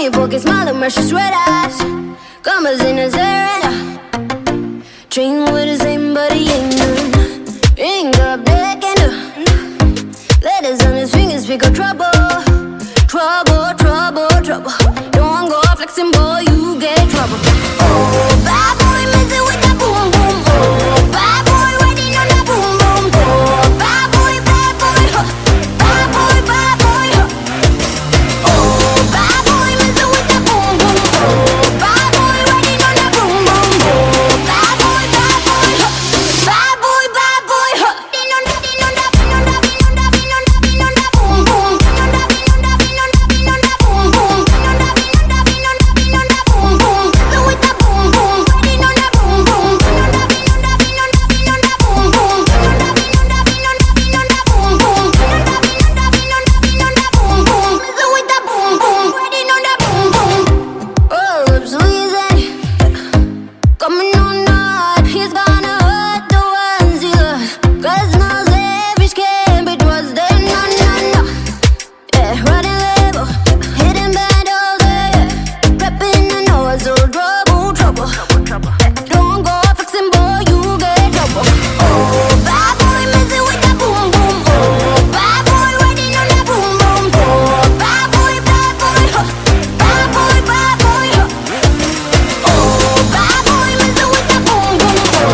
uniform, smile and precious red eyes. Commas in his hair. Train with the same, but he ain't none. Ring up, neck and letters on his fingers, pick up trouble. Trouble, trouble, trouble. Don't go flexing, boy, you get trouble. Oh, bad boy, messing with that boom, boom. Oh, bad boy, riding on that boom, boom. Oh, bad boy, huh. Bad boy, huh. Oh, bad boy, messing with that boom, boom. Oh, bad boy, riding on that boom, boom. Oh, bad boy, huh. Bad boy, huh. Din on that, din on that, din on that, din on that, din on that, din on that boom, boom. Din on that, din on that, din on that, din on that boom, boom. Din on that, din on that, din on that, din on that boom, boom. So with that boom, boom, riding on that boom, boom. Din on that, din on that, din on that, din on that boom, boom. Din on that, din on that, din on that, din on that boom, boom. Din on that, din on that, din on that, din on that boom, boom. So with that boom, boom, riding on that boom, boom. Oh, I'm so easy. Coming on hard, he's gonna hurt the ones he loves. 'Cause no savage can be trusted, no, no, no. Yeah, riding label, hitting battles, yeah. Prepping the nose, so trouble, trouble. Don't go flexing, boy, you get trouble. Oh, bad boy, messing with that boom, boom. Oh, bad boy, riding on that boom, boom. Oh, bad boy, huh. Bad boy, huh. Oh, bad boy, messing with that boom, boom. Oh,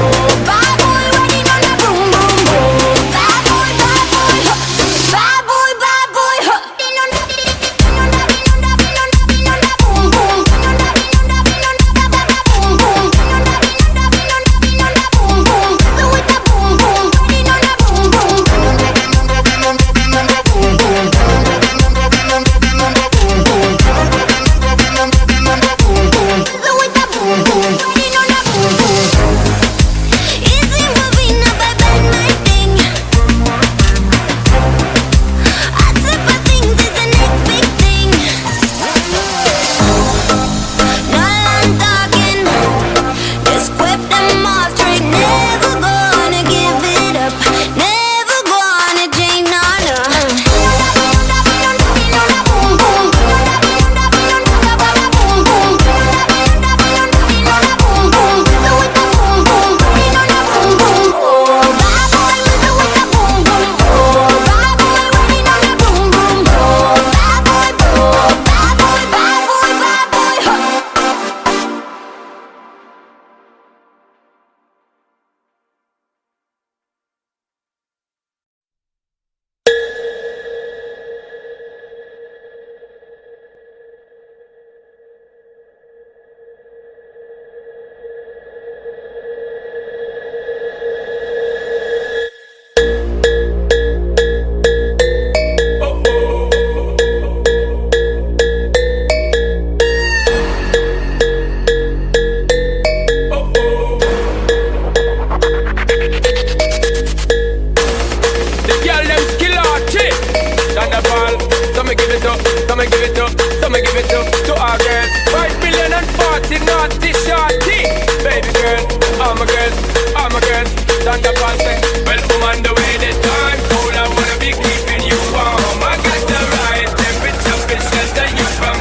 bad boy, riding on that boom, boom. Oh, bad boy, huh. Bad boy, huh. Din on that, din on that, din on that, din on that, din on that boom, boom. Din on that, din on that, din on that, boom, boom. Din on that, din on that, din on that, din on that boom, boom. So with that boom, boom, riding on that boom, boom. Din on that, din on that, din on that, din on that boom, boom. Din on that, din on that, din on that, din on that boom, boom. Din on that, din on that, din on that, din on that boom, boom. So with that boom, boom, riding on that boom, boom. It's involving a bad night thing. I tip of things is the next big thing. Now I'm talking, just whip them off straight. Never gonna give it up, never gonna change, no, no. Boom, boom. Boom, boom. So with that boom, boom, riding on that boom, boom. Oh, bad boy, messing with that boom, boom. Oh, bad boy, riding on that boom, boom. Oh, bad boy, bad boy, huh. The girl them skill out chick. Thunderball, so me give it up, so me give it up, so me give it up to our girls. 5 million and 40 naughty shorty. Baby girl, all my girls, all my girls. Thunderball say,